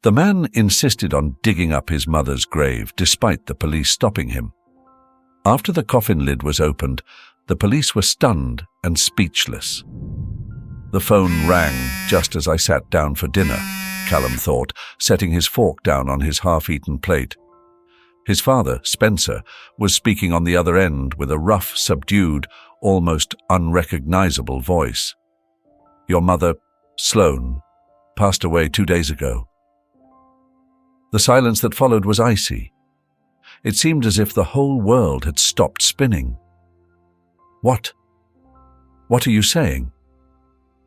The man insisted on digging up his mother's grave, despite the police stopping him. After the coffin lid was opened, the police were stunned and speechless. The phone rang just as I sat down for dinner, Callum thought, setting his fork down on his half-eaten plate. His father, Spencer, was speaking on the other end with a rough, subdued, almost unrecognizable voice. "Your mother, Sloane, passed away 2 days ago." The silence that followed was icy. It seemed as if the whole world had stopped spinning. What? What are you saying?"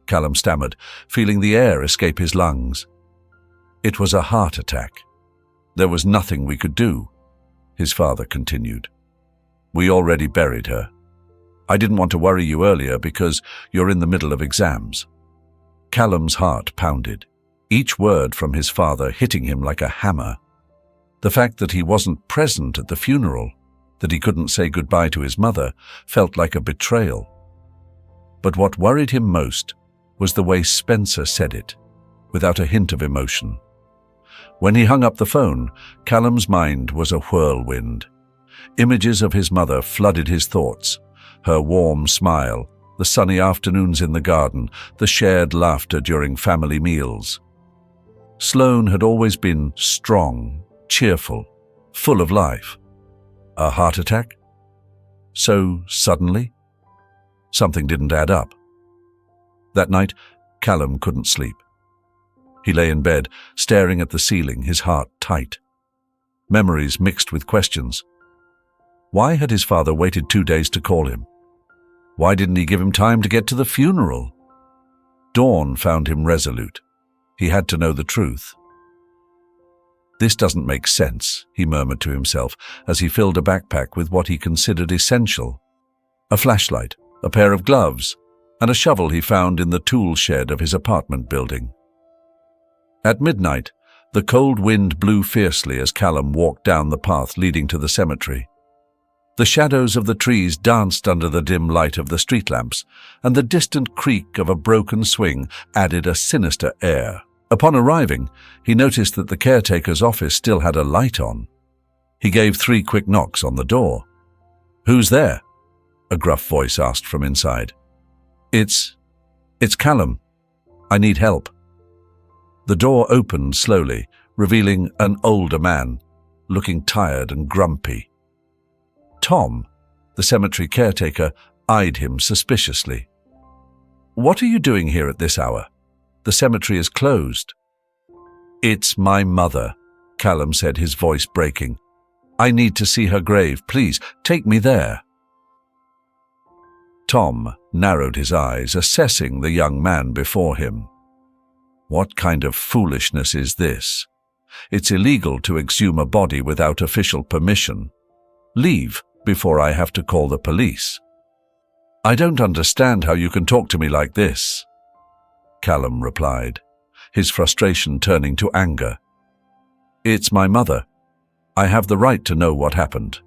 Callum stammered, feeling the air escape his lungs. "It was a heart attack. There was nothing we could do," his father continued. "We already buried her. I didn't want to worry you earlier because you're in the middle of exams." Callum's heart pounded, each word from his father hitting him like a hammer. The fact that he wasn't present at the funeral, that he couldn't say goodbye to his mother, felt like a betrayal. But what worried him most was the way Spencer said it, without a hint of emotion. When he hung up the phone, Callum's mind was a whirlwind. Images of his mother flooded his thoughts, her warm smile, the sunny afternoons in the garden, the shared laughter during family meals. Sloane had always been strong, cheerful, full of life. A heart attack? So suddenly? Something didn't add up. That night, Callum couldn't sleep. He lay in bed, staring at the ceiling, his heart tight. Memories mixed with questions. Why had his father waited 2 days to call him? Why didn't he give him time to get to the funeral? Dawn found him resolute. He had to know the truth. "This doesn't make sense," he murmured to himself as he filled a backpack with what he considered essential. A flashlight, a pair of gloves, and a shovel he found in the tool shed of his apartment building. At midnight, the cold wind blew fiercely as Callum walked down the path leading to the cemetery. The shadows of the trees danced under the dim light of the street lamps, and the distant creak of a broken swing added a sinister air. Upon arriving, he noticed that the caretaker's office still had a light on. He gave 3 quick knocks on the door. "Who's there?" a gruff voice asked from inside. It's Callum. I need help." The door opened slowly, revealing an older man, looking tired and grumpy. Tom, the cemetery caretaker, eyed him suspiciously. "What are you doing here at this hour? The cemetery is closed." "It's my mother," Callum said, his voice breaking. "I need to see her grave. Please, take me there." Tom narrowed his eyes, assessing the young man before him. What kind of foolishness is this? It's illegal to exhume a body without official permission. Leave before I have to call the police. "I don't understand how you can talk to me like this," Callum replied, his frustration turning to anger. "It's my mother. I have the right to know what happened."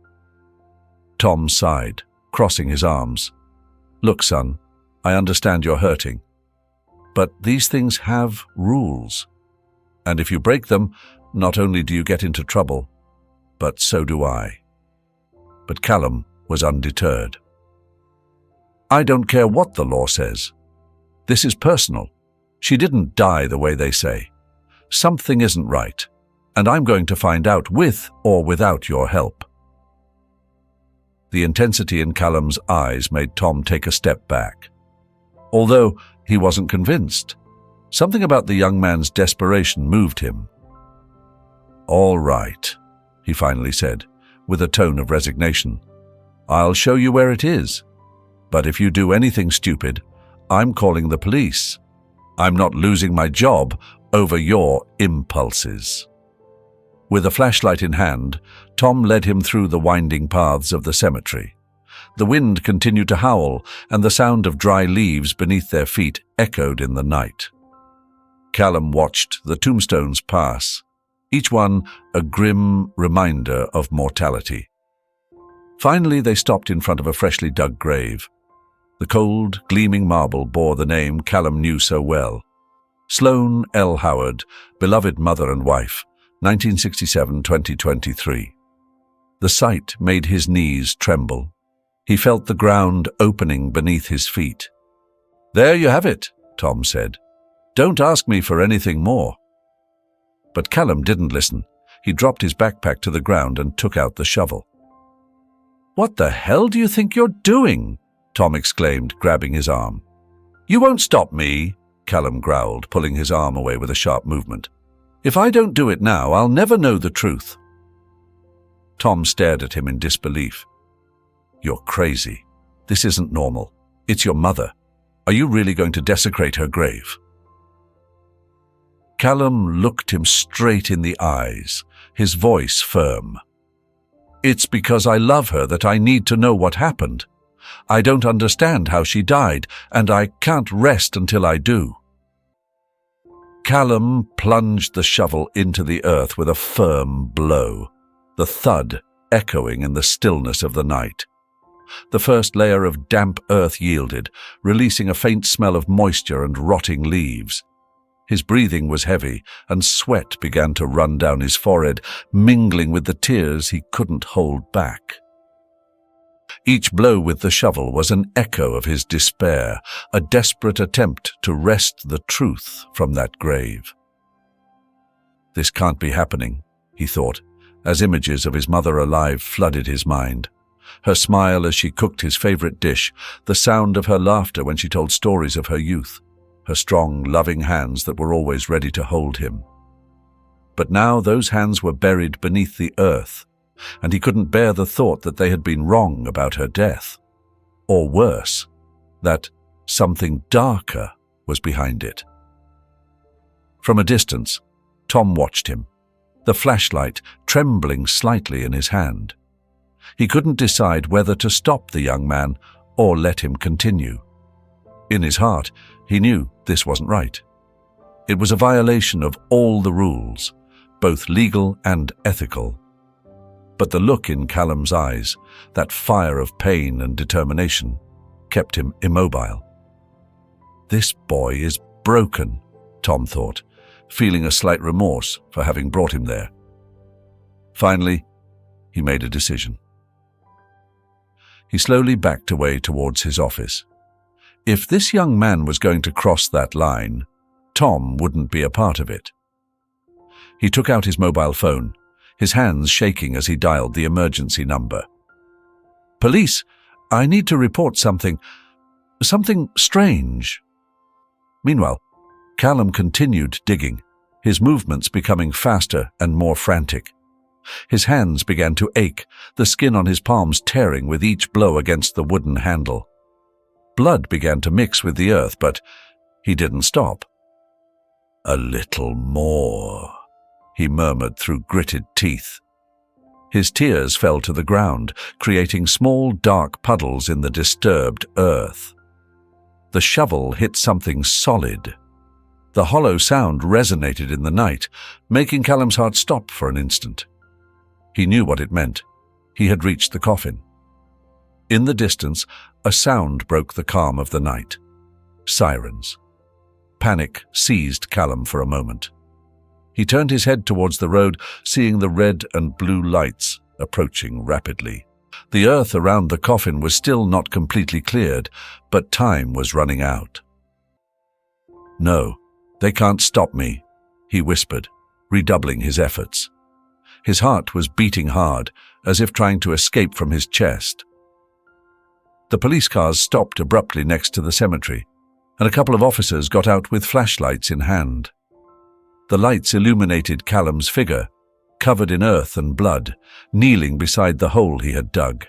Tom sighed, crossing his arms. "Look, son, I understand you're hurting. But these things have rules. And if you break them, not only do you get into trouble, but so do I." But Callum was undeterred. "I don't care what the law says. This is personal. She didn't die the way they say. Something isn't right, and I'm going to find out with or without your help." The intensity in Callum's eyes made Tom take a step back. Although he wasn't convinced, something about the young man's desperation moved him. "All right," he finally said, with a tone of resignation. "I'll show you where it is. But if you do anything stupid, I'm calling the police. I'm not losing my job over your impulses." With a flashlight in hand, Tom led him through the winding paths of the cemetery. The wind continued to howl, and the sound of dry leaves beneath their feet echoed in the night. Callum watched the tombstones pass, each one a grim reminder of mortality. Finally, they stopped in front of a freshly dug grave. The cold, gleaming marble bore the name Callum knew so well. Sloane L. Howard, beloved mother and wife, 1967-2023. The sight made his knees tremble. He felt the ground opening beneath his feet. "There you have it," Tom said. "Don't ask me for anything more." But Callum didn't listen. He dropped his backpack to the ground and took out the shovel. "What the hell do you think you're doing?" Tom exclaimed, grabbing his arm. "You won't stop me," Callum growled, pulling his arm away with a sharp movement. "If I don't do it now, I'll never know the truth." Tom stared at him in disbelief. "You're crazy. This isn't normal. It's your mother. Are you really going to desecrate her grave?" Callum looked him straight in the eyes, his voice firm. "It's because I love her that I need to know what happened. I don't understand how she died, and I can't rest until I do." Callum plunged the shovel into the earth with a firm blow, the thud echoing in the stillness of the night. The first layer of damp earth yielded, releasing a faint smell of moisture and rotting leaves. His breathing was heavy, and sweat began to run down his forehead, mingling with the tears he couldn't hold back. Each blow with the shovel was an echo of his despair, a desperate attempt to wrest the truth from that grave. "This can't be happening," he thought, as images of his mother alive flooded his mind. Her smile as she cooked his favorite dish, the sound of her laughter when she told stories of her youth, her strong, loving hands that were always ready to hold him. But now those hands were buried beneath the earth, and he couldn't bear the thought that they had been wrong about her death. Or worse, that something darker was behind it. From a distance, Tom watched him, the flashlight trembling slightly in his hand. He couldn't decide whether to stop the young man or let him continue. In his heart, he knew this wasn't right. It was a violation of all the rules, both legal and ethical. But the look in Callum's eyes, that fire of pain and determination, kept him immobile. "This boy is broken," Tom thought, feeling a slight remorse for having brought him there. Finally, he made a decision. He slowly backed away towards his office. If this young man was going to cross that line, Tom wouldn't be a part of it. He took out his mobile phone, his hands shaking as he dialed the emergency number. "Police, I need to report something strange." Meanwhile, Callum continued digging, his movements becoming faster and more frantic. His hands began to ache, the skin on his palms tearing with each blow against the wooden handle. Blood began to mix with the earth, but he didn't stop. "A little more," he murmured through gritted teeth. His tears fell to the ground, creating small dark puddles in the disturbed earth. The shovel hit something solid. The hollow sound resonated in the night, making Callum's heart stop for an instant. He knew what it meant. He had reached the coffin. In the distance, a sound broke the calm of the night. Sirens. Panic seized Callum for a moment. He turned his head towards the road, seeing the red and blue lights approaching rapidly. The earth around the coffin was still not completely cleared, but time was running out. "No, they can't stop me," he whispered, redoubling his efforts. His heart was beating hard, as if trying to escape from his chest. The police cars stopped abruptly next to the cemetery, and a couple of officers got out with flashlights in hand. The lights illuminated Callum's figure, covered in earth and blood, kneeling beside the hole he had dug.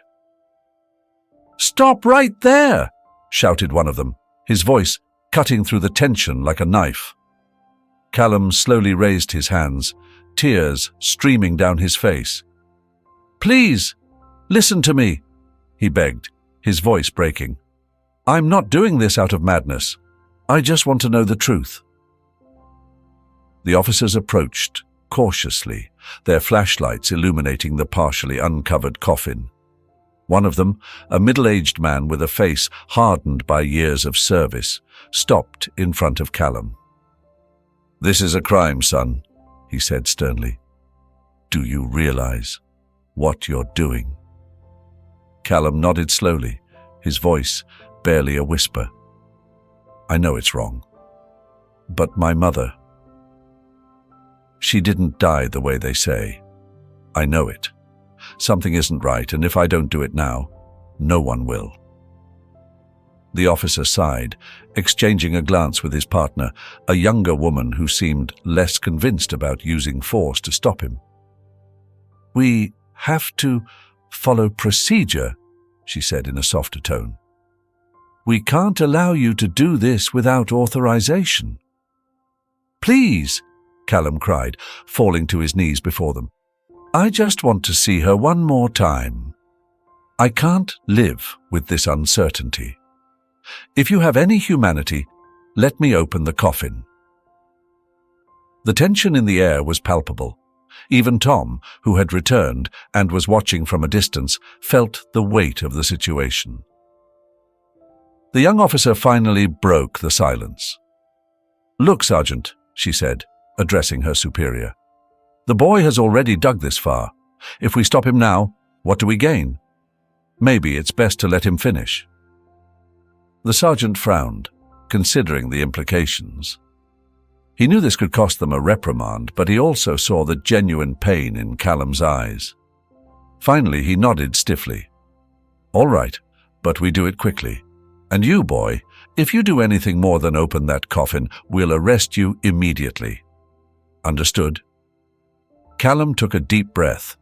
"Stop right there!" shouted one of them, his voice cutting through the tension like a knife. Callum slowly raised his hands, tears streaming down his face. "Please, listen to me," he begged, his voice breaking. "I'm not doing this out of madness. I just want to know the truth." The officers approached, cautiously, their flashlights illuminating the partially uncovered coffin. One of them, a middle-aged man with a face hardened by years of service, stopped in front of Callum. "This is a crime, son," he said sternly. "Do you realize what you're doing?" Callum nodded slowly, his voice barely a whisper. "I know it's wrong. But my mother, she didn't die the way they say. I know it. Something isn't right, and if I don't do it now, no one will." The officer sighed, exchanging a glance with his partner, a younger woman who seemed less convinced about using force to stop him. "We have to follow procedure," she said in a softer tone. "We can't allow you to do this without authorization." "Please," Callum cried, falling to his knees before them. "I just want to see her one more time. I can't live with this uncertainty. If you have any humanity, let me open the coffin." The tension in the air was palpable. Even Tom, who had returned and was watching from a distance, felt the weight of the situation. The young officer finally broke the silence. "Look, Sergeant," she said, addressing her superior. "The boy has already dug this far. If we stop him now, what do we gain? Maybe it's best to let him finish." The sergeant frowned, considering the implications. He knew this could cost them a reprimand, but he also saw the genuine pain in Callum's eyes. Finally, he nodded stiffly. "All right, but we do it quickly. And you, boy, if you do anything more than open that coffin, we'll arrest you immediately." "Understood." Callum took a deep breath,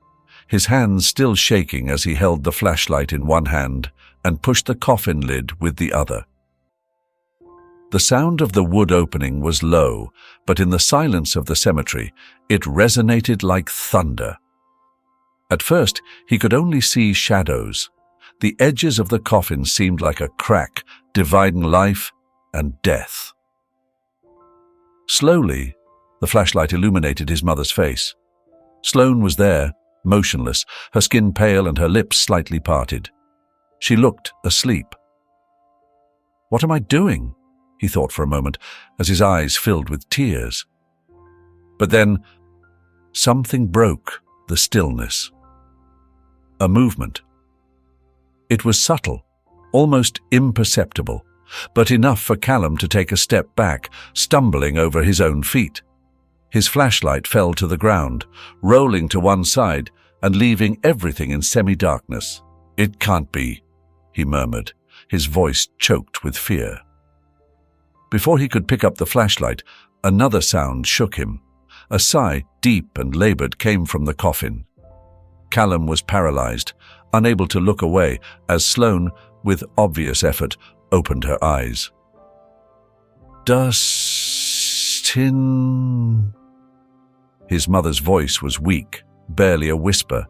his hands still shaking as he held the flashlight in one hand and pushed the coffin lid with the other. The sound of the wood opening was low, but in the silence of the cemetery, it resonated like thunder. At first, he could only see shadows. The edges of the coffin seemed like a crack dividing life and death. Slowly, the flashlight illuminated his mother's face. Sloane was there, motionless, her skin pale and her lips slightly parted. She looked asleep. "What am I doing?" he thought for a moment, as his eyes filled with tears. But then, something broke the stillness. A movement. It was subtle, almost imperceptible, but enough for Callum to take a step back, stumbling over his own feet. His flashlight fell to the ground, rolling to one side and leaving everything in semi-darkness. "It can't be," he murmured, his voice choked with fear. Before he could pick up the flashlight, another sound shook him. A sigh, deep and labored, came from the coffin. Callum was paralyzed, unable to look away, as Sloane, with obvious effort, opened her eyes. "Dustin..." His mother's voice was weak, barely a whisper,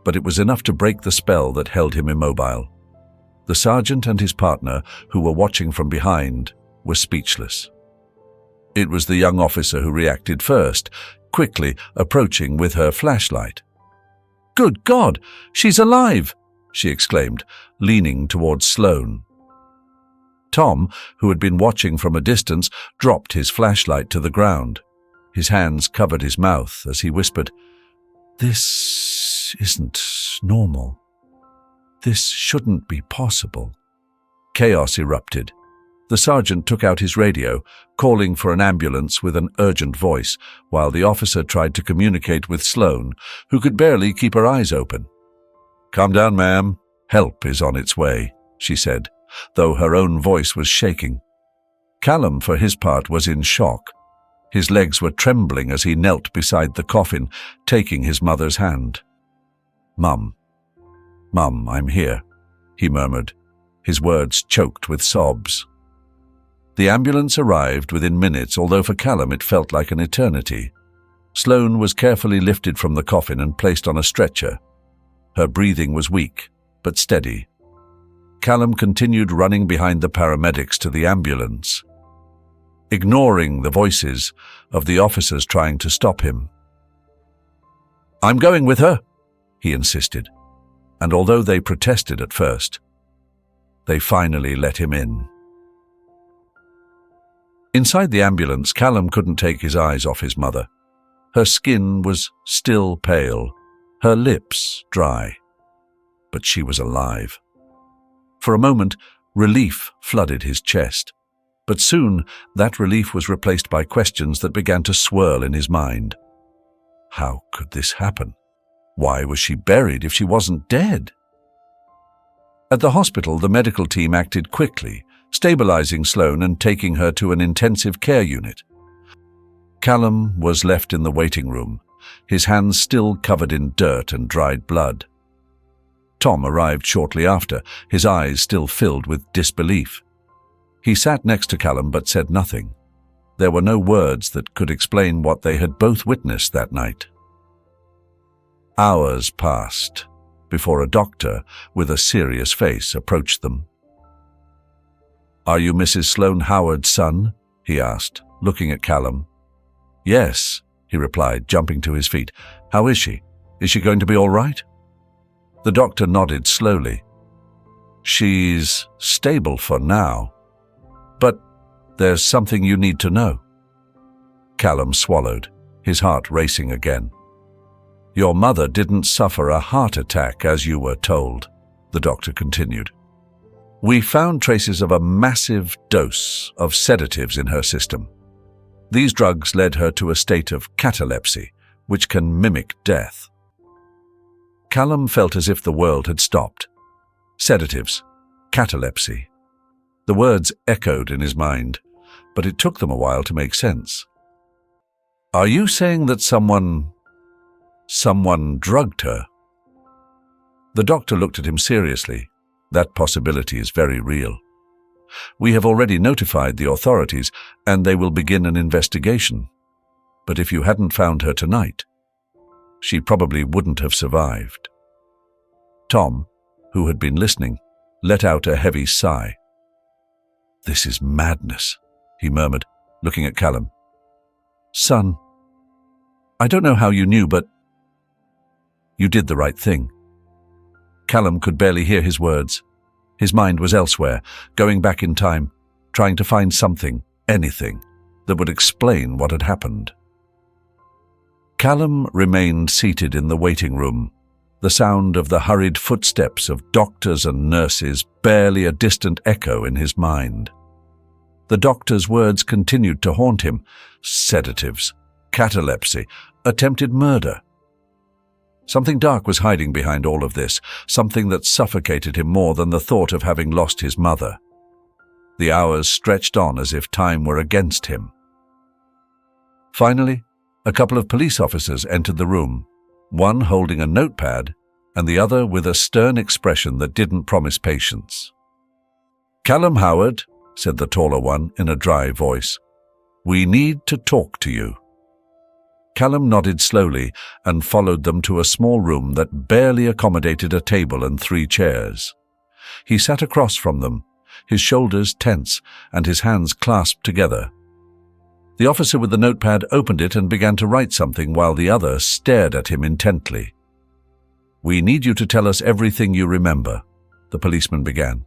but it was enough to break the spell that held him immobile. The sergeant and his partner, who were watching from behind, were speechless. It was the young officer who reacted first, quickly approaching with her flashlight. "Good God, she's alive!" she exclaimed, leaning towards Sloane. Tom, who had been watching from a distance, dropped his flashlight to the ground. His hands covered his mouth as he whispered, "This isn't normal. This shouldn't be possible." Chaos erupted. The sergeant took out his radio, calling for an ambulance with an urgent voice, while the officer tried to communicate with Sloane, who could barely keep her eyes open. "Calm down, ma'am. Help is on its way," she said, though her own voice was shaking. Callum, for his part, was in shock. His legs were trembling as he knelt beside the coffin, taking his mother's hand. Mum, I'm here," he murmured, his words choked with sobs. The ambulance arrived within minutes, although for Callum it felt like an eternity. Sloane was carefully lifted from the coffin and placed on a stretcher. Her breathing was weak, but steady. Callum continued running behind the paramedics to the ambulance, ignoring the voices of the officers trying to stop him. "I'm going with her," he insisted, and although they protested at first, they finally let him in. Inside the ambulance, Callum couldn't take his eyes off his mother. Her skin was still pale, her lips dry. But she was alive. For a moment, relief flooded his chest. But soon, that relief was replaced by questions that began to swirl in his mind. How could this happen? Why was she buried if she wasn't dead? At the hospital, the medical team acted quickly, stabilizing Sloane and taking her to an intensive care unit. Callum was left in the waiting room, his hands still covered in dirt and dried blood. Tom arrived shortly after, his eyes still filled with disbelief. He sat next to Callum but said nothing. There were no words that could explain what they had both witnessed that night. Hours passed before a doctor with a serious face approached them. "Are you Mrs. Sloane Howard's son?" he asked, looking at Callum. "Yes," he replied, jumping to his feet. "How is she? Is she going to be all right?" The doctor nodded slowly. "She's stable for now. But there's something you need to know." Callum swallowed, his heart racing again. "Your mother didn't suffer a heart attack as you were told," the doctor continued. "We found traces of a massive dose of sedatives in her system. These drugs led her to a state of catalepsy, which can mimic death." Callum felt as if the world had stopped. Sedatives, catalepsy. The words echoed in his mind, but it took them a while to make sense. "Are you saying that someone drugged her?" The doctor looked at him seriously. "That possibility is very real. We have already notified the authorities, and they will begin an investigation. But if you hadn't found her tonight, she probably wouldn't have survived." Tom, who had been listening, let out a heavy sigh. "This is madness," he murmured, looking at Callum. "Son, I don't know how you knew, but you did the right thing." Callum could barely hear his words. His mind was elsewhere, going back in time, trying to find something, anything, that would explain what had happened. Callum remained seated in the waiting room, the sound of the hurried footsteps of doctors and nurses barely a distant echo in his mind. The doctor's words continued to haunt him. Sedatives, catalepsy, attempted murder. Something dark was hiding behind all of this, something that suffocated him more than the thought of having lost his mother. The hours stretched on as if time were against him. Finally, a couple of police officers entered the room, one holding a notepad and the other with a stern expression that didn't promise patience. "Callum Howard," said the taller one in a dry voice, "we need to talk to you." Callum nodded slowly and followed them to a small room that barely accommodated a table and 3 chairs. He sat across from them, his shoulders tense and his hands clasped together. The officer with the notepad opened it and began to write something while the other stared at him intently. "We need you to tell us everything you remember," the policeman began.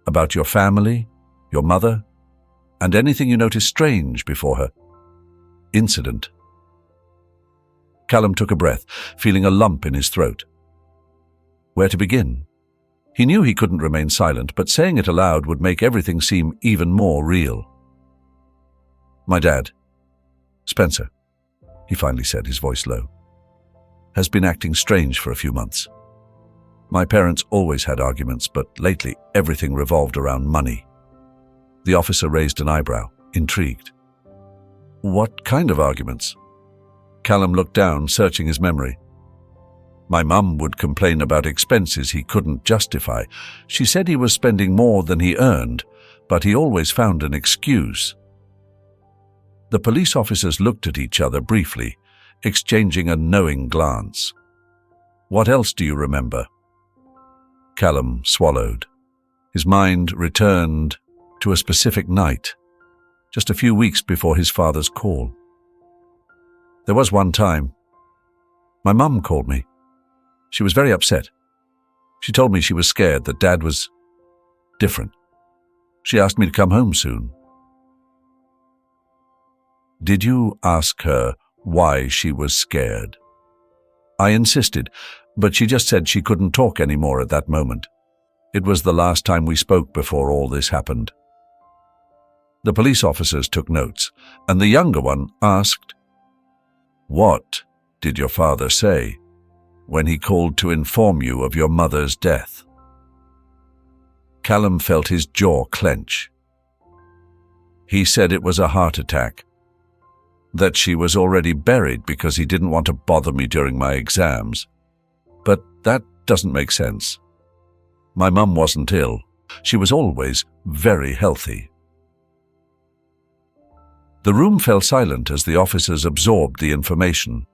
"About your family, your mother, and anything you noticed strange before her incident." Callum took a breath, feeling a lump in his throat. Where to begin? He knew he couldn't remain silent, but saying it aloud would make everything seem even more real. "My dad, Spencer," he finally said, his voice low, "has been acting strange for a few months. My parents always had arguments, but lately everything revolved around money." The officer raised an eyebrow, intrigued. "What kind of arguments?" Callum looked down, searching his memory. "My mum would complain about expenses he couldn't justify. She said he was spending more than he earned, but he always found an excuse." The police officers looked at each other briefly, exchanging a knowing glance. "What else do you remember?" Callum swallowed. His mind returned to a specific night, just a few weeks before his father's call. "There was one time. My mum called me. She was very upset. She told me she was scared that Dad was different. She asked me to come home soon." Did you ask her why she was scared? I insisted, but she just said she couldn't talk anymore at that moment. It was the last time we spoke before all this happened. The police officers took notes, and the younger one asked, "What did your father say when he called to inform you of your mother's death?" Callum felt his jaw clench. He said it was a heart attack, that she was already buried because he didn't want to bother me during my exams. But that doesn't make sense. My mum wasn't ill. She was always very healthy. The room fell silent as the officers absorbed the information.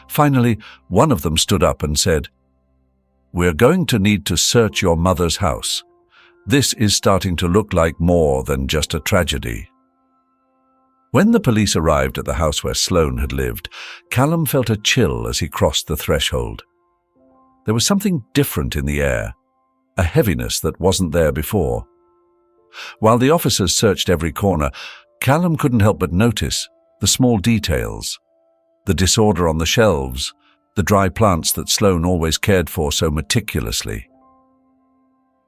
Finally, one of them stood up and said, "We're going to need to search your mother's house. This is starting to look like more than just a tragedy." When the police arrived at the house where Sloane had lived, Callum felt a chill as he crossed the threshold. There was something different in the air, a heaviness that wasn't there before. While the officers searched every corner, Callum couldn't help but notice the small details, the disorder on the shelves, the dry plants that Sloane always cared for so meticulously.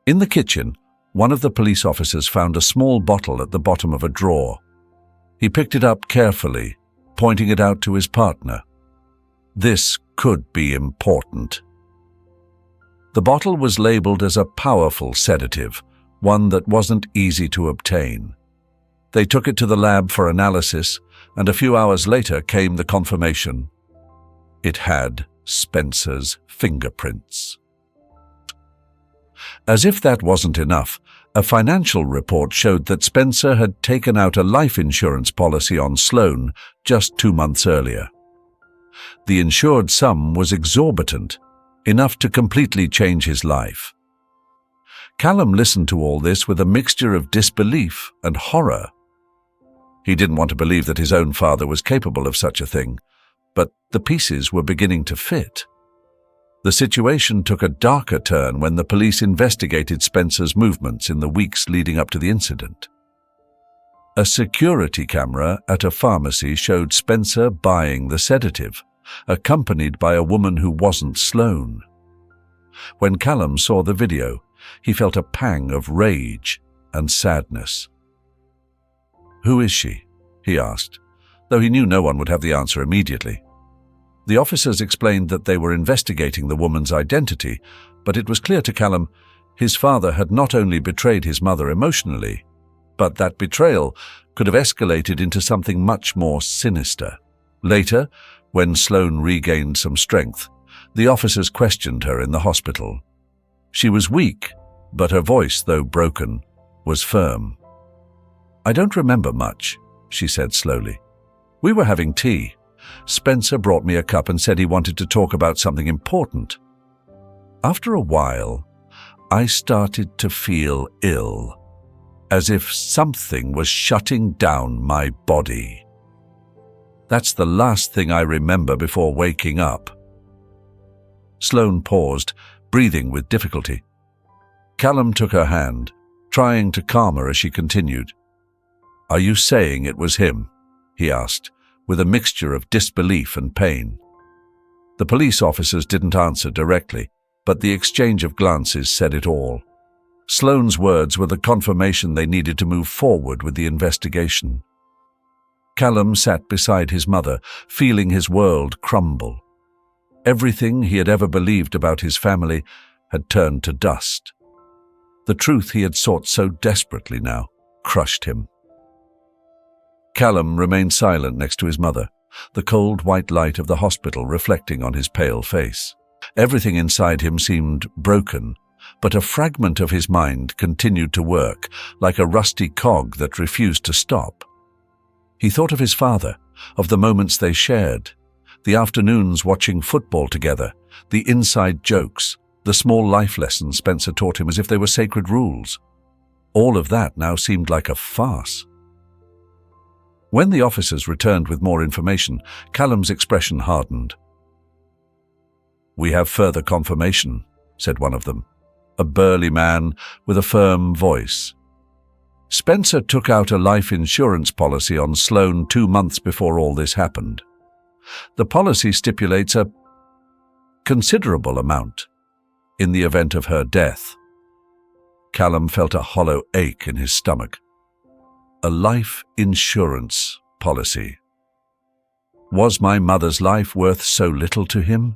In the kitchen, one of the police officers found a small bottle at the bottom of a drawer. He picked it up carefully, pointing it out to his partner. This could be important. The bottle was labeled as a powerful sedative, one that wasn't easy to obtain. They took it to the lab for analysis, and a few hours later came the confirmation. It had Spencer's fingerprints. As if that wasn't enough, a financial report showed that Spencer had taken out a life insurance policy on Sloane just 2 months earlier. The insured sum was exorbitant, enough to completely change his life. Callum listened to all this with a mixture of disbelief and horror. He didn't want to believe that his own father was capable of such a thing, but the pieces were beginning to fit. The situation took a darker turn when the police investigated Spencer's movements in the weeks leading up to the incident. A security camera at a pharmacy showed Spencer buying the sedative, accompanied by a woman who wasn't Sloane. When Callum saw the video, he felt a pang of rage and sadness. "Who is she?" he asked, though he knew no one would have the answer immediately. The officers explained that they were investigating the woman's identity, but it was clear to Callum his father had not only betrayed his mother emotionally, but that betrayal could have escalated into something much more sinister. Later, when Sloane regained some strength, the officers questioned her in the hospital. She was weak, but her voice, though broken, was firm. "I don't remember much," she said slowly. "We were having tea. Spencer brought me a cup and said he wanted to talk about something important. After a while, I started to feel ill, as if something was shutting down my body. That's the last thing I remember before waking up." Sloane paused, breathing with difficulty. Callum took her hand, trying to calm her as she continued. "Are you saying it was him?" he asked, with a mixture of disbelief and pain. The police officers didn't answer directly, but the exchange of glances said it all. Sloane's words were the confirmation they needed to move forward with the investigation. Callum sat beside his mother, feeling his world crumble. Everything he had ever believed about his family had turned to dust. The truth he had sought so desperately now crushed him. Callum remained silent next to his mother, the cold white light of the hospital reflecting on his pale face. Everything inside him seemed broken, but a fragment of his mind continued to work, like a rusty cog that refused to stop. He thought of his father, of the moments they shared, the afternoons watching football together, the inside jokes, the small life lessons Spencer taught him as if they were sacred rules. All of that now seemed like a farce. When the officers returned with more information, Callum's expression hardened. "We have further confirmation," said one of them, a burly man with a firm voice. Spencer took out a life insurance policy on Sloane 2 months before all this happened. The policy stipulates a considerable amount in the event of her death. Callum felt a hollow ache in his stomach. A life insurance policy. Was my mother's life worth so little to him?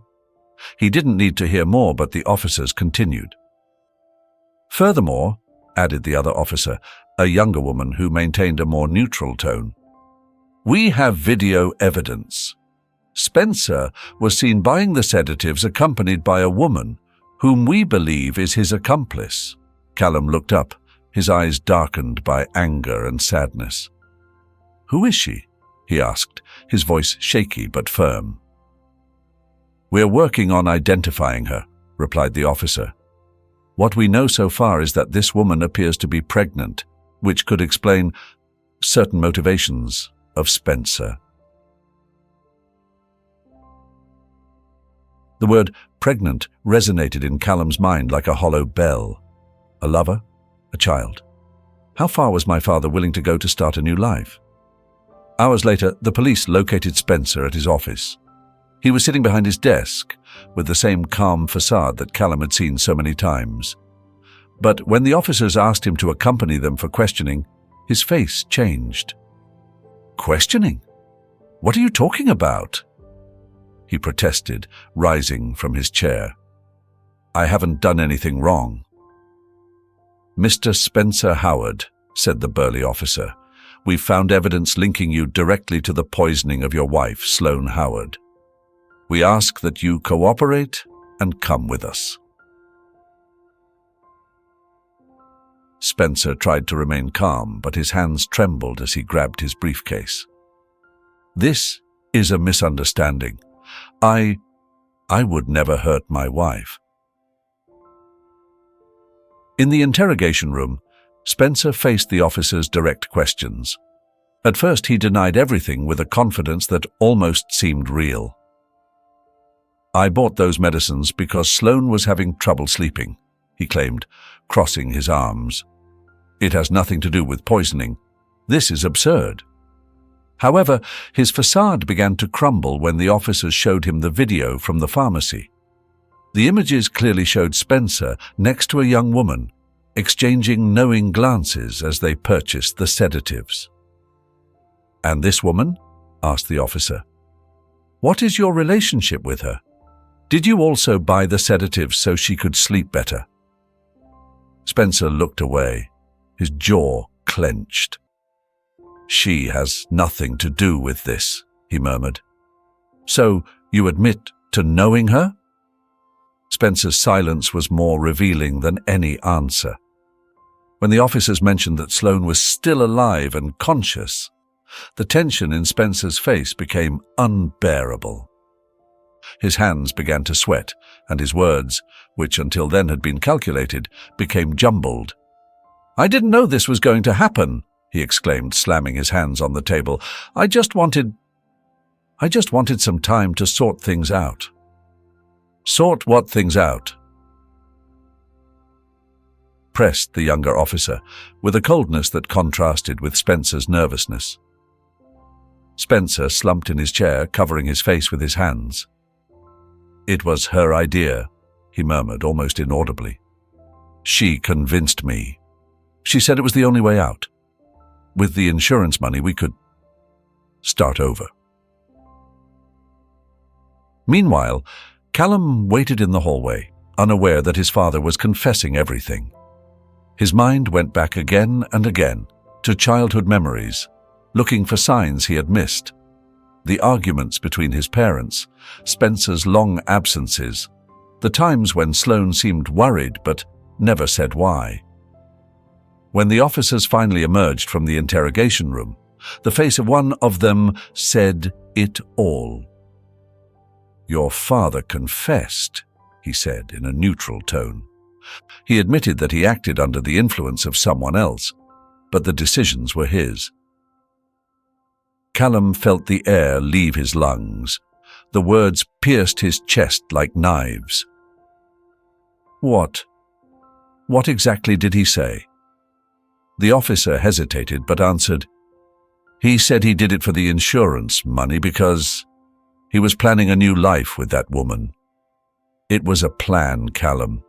He didn't need to hear more, but the officers continued. Furthermore, added the other officer, a younger woman who maintained a more neutral tone, we have video evidence. Spencer was seen buying the sedatives accompanied by a woman whom we believe is his accomplice. Callum looked up, his eyes darkened by anger and sadness. Who is she? He asked, his voice shaky but firm. We're working on identifying her, replied the officer. What we know so far is that this woman appears to be pregnant, which could explain certain motivations of Spencer. The word pregnant resonated in Callum's mind like a hollow bell. A lover? A child? How far was my father willing to go to start a new life? Hours later, the police located Spencer at his office. He was sitting behind his desk, with the same calm facade that Callum had seen so many times. But when the officers asked him to accompany them for questioning, his face changed. Questioning? What are you talking about? He protested, rising from his chair. I haven't done anything wrong. Mr. Spencer Howard, said the burly officer, we've found evidence linking you directly to the poisoning of your wife, Sloane Howard. We ask that you cooperate and come with us. Spencer tried to remain calm, but his hands trembled as he grabbed his briefcase. This is a misunderstanding. I would never hurt my wife. In the interrogation room, Spencer faced the officer's direct questions. At first, he denied everything with a confidence that almost seemed real. I bought those medicines because Sloane was having trouble sleeping, he claimed, crossing his arms. It has nothing to do with poisoning. This is absurd. However, his facade began to crumble when the officers showed him the video from the pharmacy. The images clearly showed Spencer next to a young woman, exchanging knowing glances as they purchased the sedatives. And this woman? Asked the officer. What is your relationship with her? Did you also buy the sedatives so she could sleep better? Spencer looked away, his jaw clenched. She has nothing to do with this, he murmured. So you admit to knowing her? Spencer's silence was more revealing than any answer. When the officers mentioned that Sloane was still alive and conscious, the tension in Spencer's face became unbearable. His hands began to sweat, and his words, which until then had been calculated, became jumbled. I didn't know this was going to happen, he exclaimed, slamming his hands on the table. I just wanted some time to sort things out. Sort what things out? Pressed the younger officer, with a coldness that contrasted with Spencer's nervousness. Spencer slumped in his chair, covering his face with his hands. It was her idea, he murmured, almost inaudibly. She convinced me. She said it was the only way out. With the insurance money, we could start over. Meanwhile, Callum waited in the hallway, unaware that his father was confessing everything. His mind went back again and again to childhood memories, looking for signs he had missed. The arguments between his parents, Spencer's long absences, the times when Sloane seemed worried but never said why. When the officers finally emerged from the interrogation room, the face of one of them said it all. Your father confessed, he said in a neutral tone. He admitted that he acted under the influence of someone else, but the decisions were his. Callum felt the air leave his lungs. The words pierced his chest like knives. What exactly did he say? The officer hesitated but answered, "He said he did it for the insurance money because he was planning a new life with that woman. It was a plan, Callum.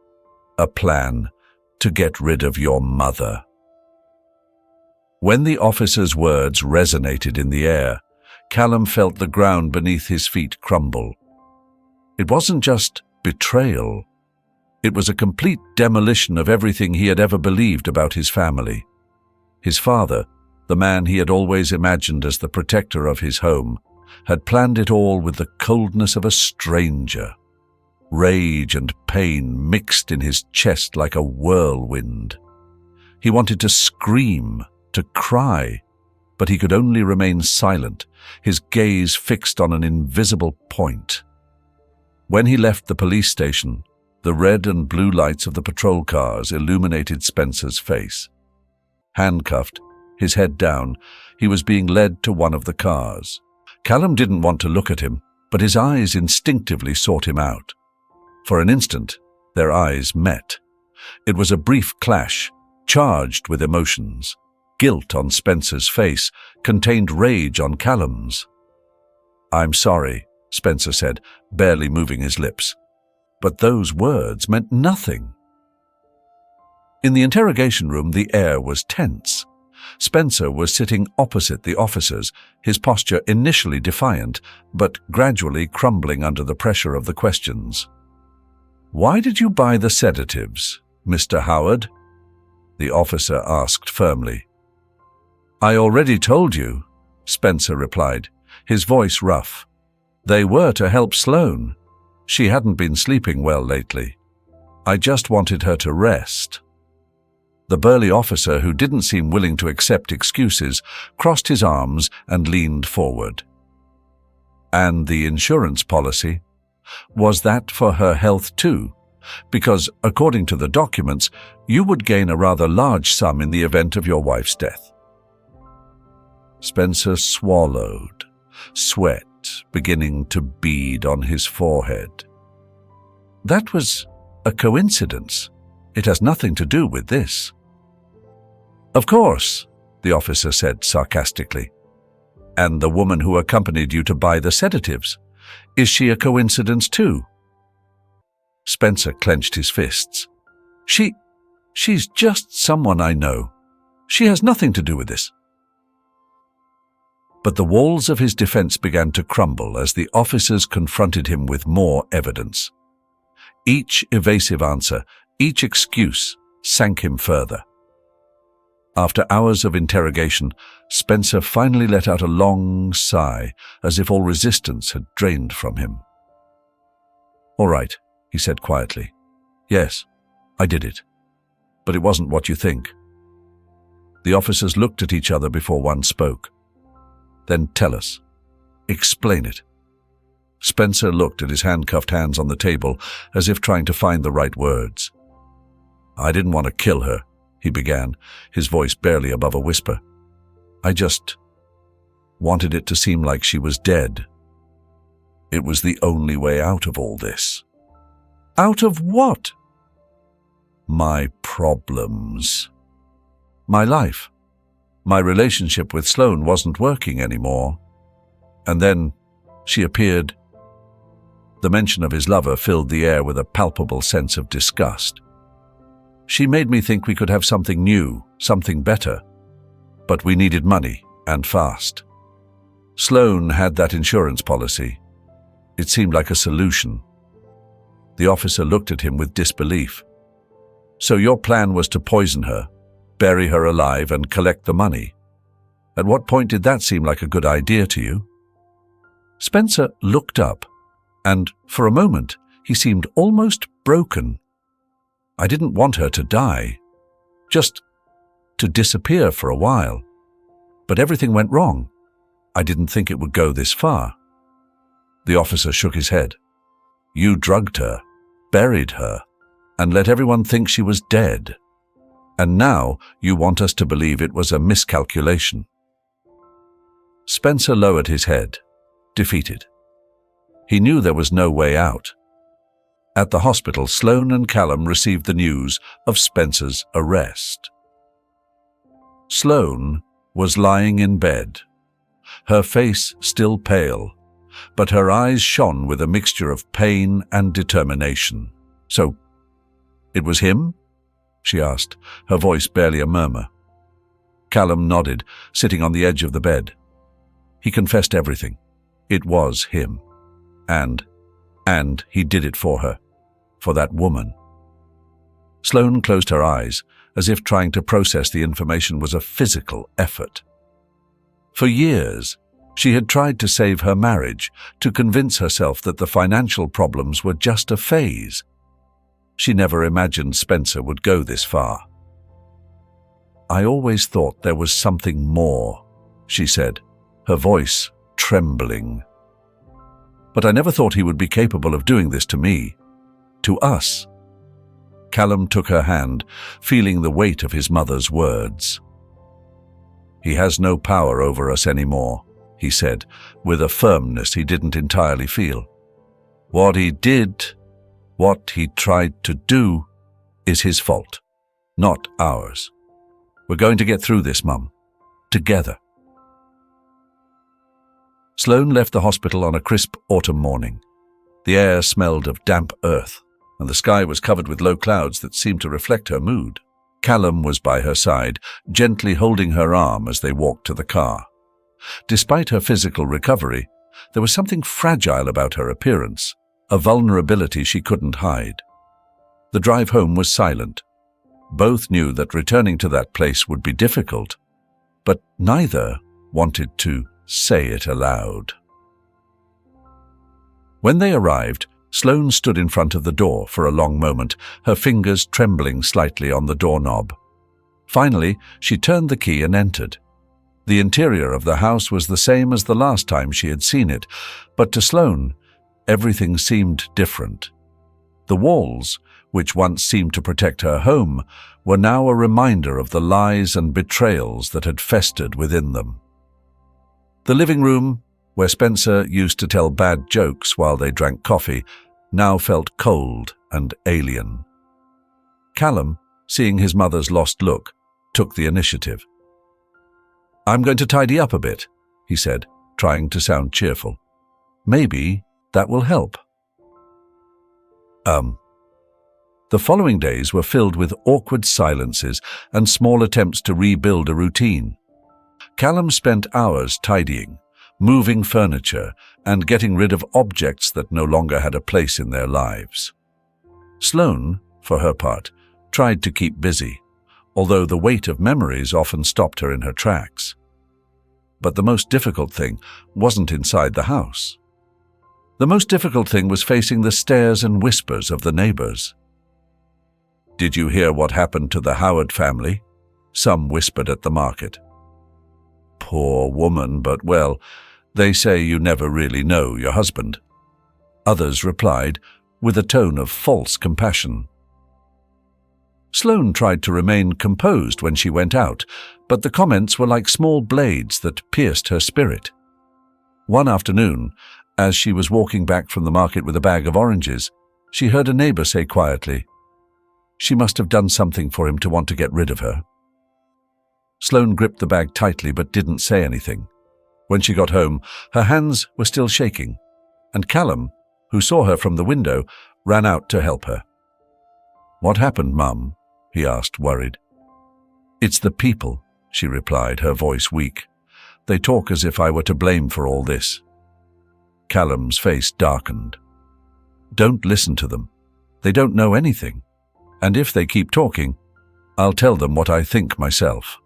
A plan to get rid of your mother." When the officer's words resonated in the air, Callum felt the ground beneath his feet crumble. It wasn't just betrayal. It was a complete demolition of everything he had ever believed about his family. His father, the man he had always imagined as the protector of his home, had planned it all with the coldness of a stranger. Rage and pain mixed in his chest like a whirlwind. He wanted to scream, to cry, but he could only remain silent, his gaze fixed on an invisible point. When he left the police station, the red and blue lights of the patrol cars illuminated Spencer's face. Handcuffed, his head down, he was being led to one of the cars. Callum didn't want to look at him, but his eyes instinctively sought him out. For an instant, their eyes met. It was a brief clash, charged with emotions. Guilt on Spencer's face contained rage on Callum's. "I'm sorry," Spencer said, barely moving his lips. But those words meant nothing. In the interrogation room, the air was tense. Spencer was sitting opposite the officers, his posture initially defiant, but gradually crumbling under the pressure of the questions. "Why did you buy the sedatives, Mr. Howard?" the officer asked firmly. "I already told you," Spencer replied, his voice rough. "They were to help Sloane. She hadn't been sleeping well lately. I just wanted her to rest." The burly officer, who didn't seem willing to accept excuses, crossed his arms and leaned forward. "And the insurance policy? Was that for her health too? Because, according to the documents, you would gain a rather large sum in the event of your wife's death." Spencer swallowed, sweat beginning to bead on his forehead. "That was a coincidence. It has nothing to do with this." "Of course," the officer said sarcastically. "And the woman who accompanied you to buy the sedatives, is she a coincidence too?" Spencer clenched his fists. She's just someone I know. She has nothing to do with this." But the walls of his defense began to crumble as the officers confronted him with more evidence. Each evasive answer, each excuse, sank him further. After hours of interrogation, Spencer finally let out a long sigh, as if all resistance had drained from him. "All right," he said quietly. "Yes, I did it. But it wasn't what you think." The officers looked at each other before one spoke. "Then tell us. Explain it." Spencer looked at his handcuffed hands on the table, as if trying to find the right words. "I didn't want to kill her," he began, his voice barely above a whisper. "I just wanted it to seem like she was dead. It was the only way out of all this." "Out of what?" "My problems. My life. My relationship with Sloane wasn't working anymore. And then she appeared." The mention of his lover filled the air with a palpable sense of disgust. "She made me think we could have something new, something better. But we needed money, and fast. Sloane had that insurance policy. It seemed like a solution." The officer looked at him with disbelief. "So your plan was to poison her, bury her alive, and collect the money? At what point did that seem like a good idea to you?" Spencer looked up, and for a moment he seemed almost broken. "I didn't want her to die, just to disappear for a while. But everything went wrong. I didn't think it would go this far." The officer shook his head. "You drugged her, buried her, and let everyone think she was dead. And now you want us to believe it was a miscalculation." Spencer lowered his head, defeated. He knew there was no way out. At the hospital, Sloane and Callum received the news of Spencer's arrest. Sloane was lying in bed, her face still pale, but her eyes shone with a mixture of pain and determination. "So, it was him?" she asked, her voice barely a murmur. Callum nodded, sitting on the edge of the bed. He confessed everything. It was him. And he did it for her, for that woman. Sloane closed her eyes, as if trying to process the information was a physical effort. For years, she had tried to save her marriage, to convince herself that the financial problems were just a phase. She never imagined Spencer would go this far. "I always thought there was something more," she said, her voice trembling. "But I never thought he would be capable of doing this to me, to us." Callum took her hand, feeling the weight of his mother's words. "He has no power over us anymore," he said, with a firmness he didn't entirely feel. "What he did, what he tried to do, is his fault, not ours. We're going to get through this, Mum. Together." Sloane left the hospital on a crisp autumn morning. The air smelled of damp earth, and the sky was covered with low clouds that seemed to reflect her mood. Callum was by her side, gently holding her arm as they walked to the car. Despite her physical recovery, there was something fragile about her appearance, a vulnerability she couldn't hide. The drive home was silent. Both knew that returning to that place would be difficult, but neither wanted to say it aloud. When they arrived, Sloane stood in front of the door for a long moment, her fingers trembling slightly on the doorknob. Finally, she turned the key and entered. The interior of the house was the same as the last time she had seen it, but to Sloane, everything seemed different. The walls, which once seemed to protect her home, were now a reminder of the lies and betrayals that had festered within them. The living room, where Spencer used to tell bad jokes while they drank coffee, now felt cold and alien. Callum, seeing his mother's lost look, took the initiative. "I'm going to tidy up a bit," he said, trying to sound cheerful. "Maybe that will help." The following days were filled with awkward silences and small attempts to rebuild a routine. Callum spent hours tidying, moving furniture, and getting rid of objects that no longer had a place in their lives. Sloane, for her part, tried to keep busy, although the weight of memories often stopped her in her tracks. But the most difficult thing wasn't inside the house. The most difficult thing was facing the stares and whispers of the neighbors. "Did you hear what happened to the Howard family?" some whispered at the market. "Poor woman, but well, they say you never really know your husband." Others replied, with a tone of false compassion. Sloane tried to remain composed when she went out, but the comments were like small blades that pierced her spirit. One afternoon, as she was walking back from the market with a bag of oranges, she heard a neighbor say quietly, "She must have done something for him to want to get rid of her." Sloane gripped the bag tightly but didn't say anything. When she got home, her hands were still shaking, and Callum, who saw her from the window, ran out to help her. "What happened, Mum?" he asked, worried. "It's the people," she replied, her voice weak. "They talk as if I were to blame for all this." Callum's face darkened. "Don't listen to them. They don't know anything. And if they keep talking, I'll tell them what I think myself."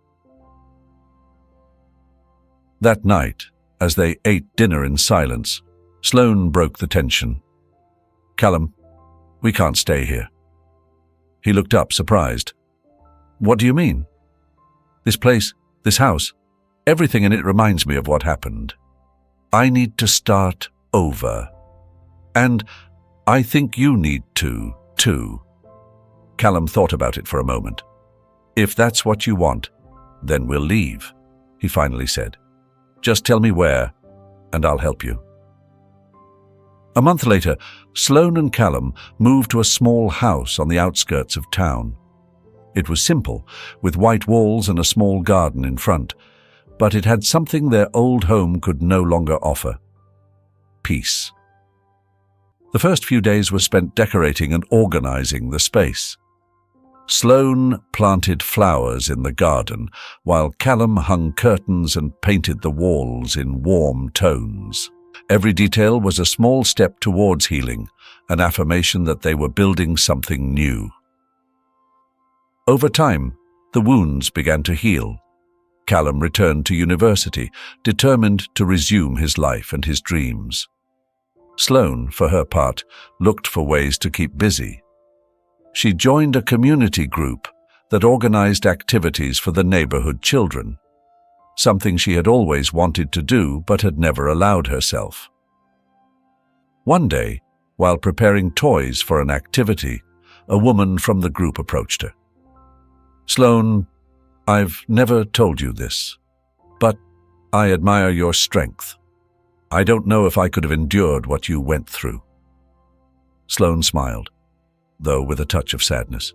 That night, as they ate dinner in silence, Sloane broke the tension. "Callum, we can't stay here." He looked up, surprised. "What do you mean?" "This place, this house, everything in it reminds me of what happened. I need to start over. And I think you need to, too." Callum thought about it for a moment. "If that's what you want, then we'll leave," he finally said. "Just tell me where, and I'll help you." A month later, Sloane and Callum moved to a small house on the outskirts of town. It was simple, with white walls and a small garden in front, but it had something their old home could no longer offer: peace. The first few days were spent decorating and organizing the space. Sloane planted flowers in the garden, while Callum hung curtains and painted the walls in warm tones. Every detail was a small step towards healing, an affirmation that they were building something new. Over time, the wounds began to heal. Callum returned to university, determined to resume his life and his dreams. Sloane, for her part, looked for ways to keep busy. She joined a community group that organized activities for the neighborhood children, something she had always wanted to do but had never allowed herself. One day, while preparing toys for an activity, a woman from the group approached her. "Sloane, I've never told you this, but I admire your strength. I don't know if I could have endured what you went through." Sloane smiled, though with a touch of sadness.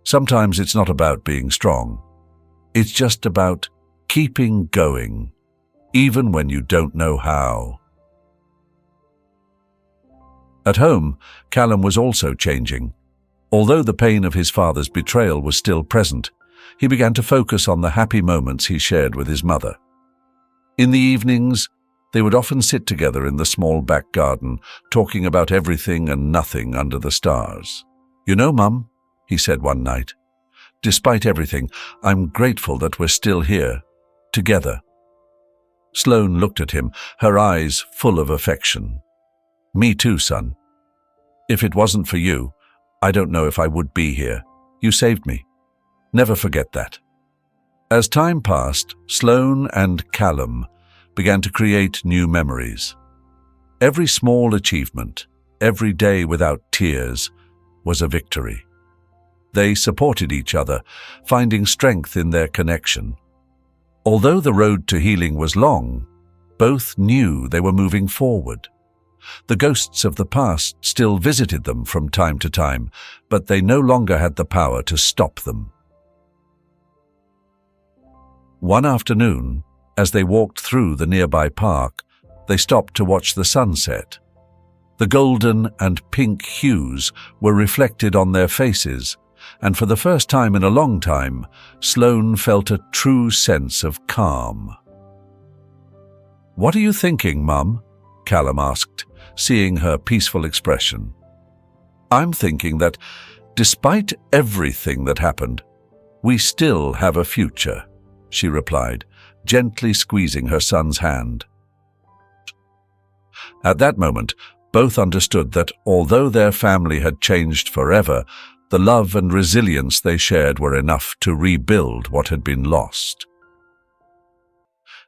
"Sometimes it's not about being strong. It's just about keeping going, even when you don't know how." At home, Callum was also changing. Although the pain of his father's betrayal was still present, he began to focus on the happy moments he shared with his mother. In the evenings, they would often sit together in the small back garden, talking about everything and nothing under the stars. "You know, Mum," he said one night, "despite everything, I'm grateful that we're still here, together." Sloane looked at him, her eyes full of affection. "Me too, son. If it wasn't for you, I don't know if I would be here. You saved me. Never forget that." As time passed, Sloane and Callum began to create new memories. Every small achievement, every day without tears, was a victory. They supported each other, finding strength in their connection. Although the road to healing was long, both knew they were moving forward. The ghosts of the past still visited them from time to time, but they no longer had the power to stop them. One afternoon, as they walked through the nearby park, they stopped to watch the sunset. The golden and pink hues were reflected on their faces, and for the first time in a long time, Sloane felt a true sense of calm. "What are you thinking, Mum?" Callum asked, seeing her peaceful expression. "I'm thinking that, despite everything that happened, we still have a future," she replied, gently squeezing her son's hand. At that moment, both understood that although their family had changed forever, the love and resilience they shared were enough to rebuild what had been lost.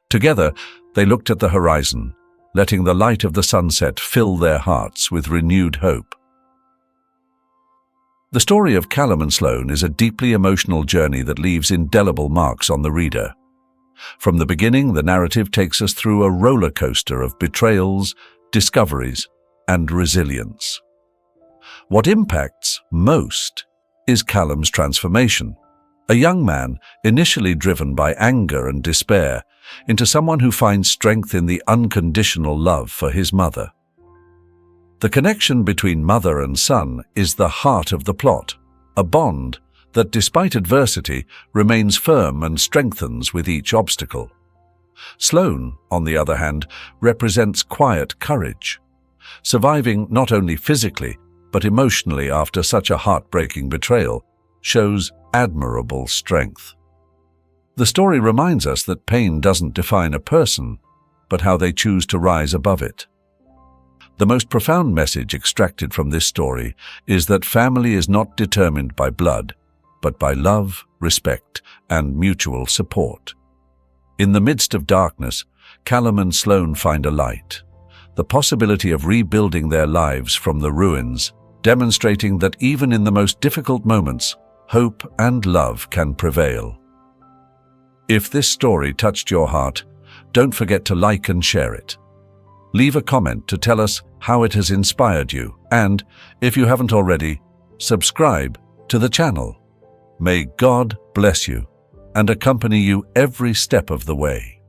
Together, they looked at the horizon, letting the light of the sunset fill their hearts with renewed hope. The story of Callum and Sloane is a deeply emotional journey that leaves indelible marks on the reader. From the beginning, the narrative takes us through a roller coaster of betrayals, discoveries, and resilience. What impacts most is Callum's transformation, a young man initially driven by anger and despair into someone who finds strength in the unconditional love for his mother. The connection between mother and son is the heart of the plot, a bond that, despite adversity, remains firm and strengthens with each obstacle. Sloane, on the other hand, represents quiet courage, surviving not only physically but emotionally after such a heartbreaking betrayal, shows admirable strength. The story reminds us that pain doesn't define a person, but how they choose to rise above it. The most profound message extracted from this story is that family is not determined by blood, but by love, respect, and mutual support. In the midst of darkness, Callum and Sloane find a light, the possibility of rebuilding their lives from the ruins, demonstrating that even in the most difficult moments, hope and love can prevail. If this story touched your heart, don't forget to like and share it. Leave a comment to tell us how it has inspired you, and, if you haven't already, subscribe to the channel. May God bless you and accompany you every step of the way.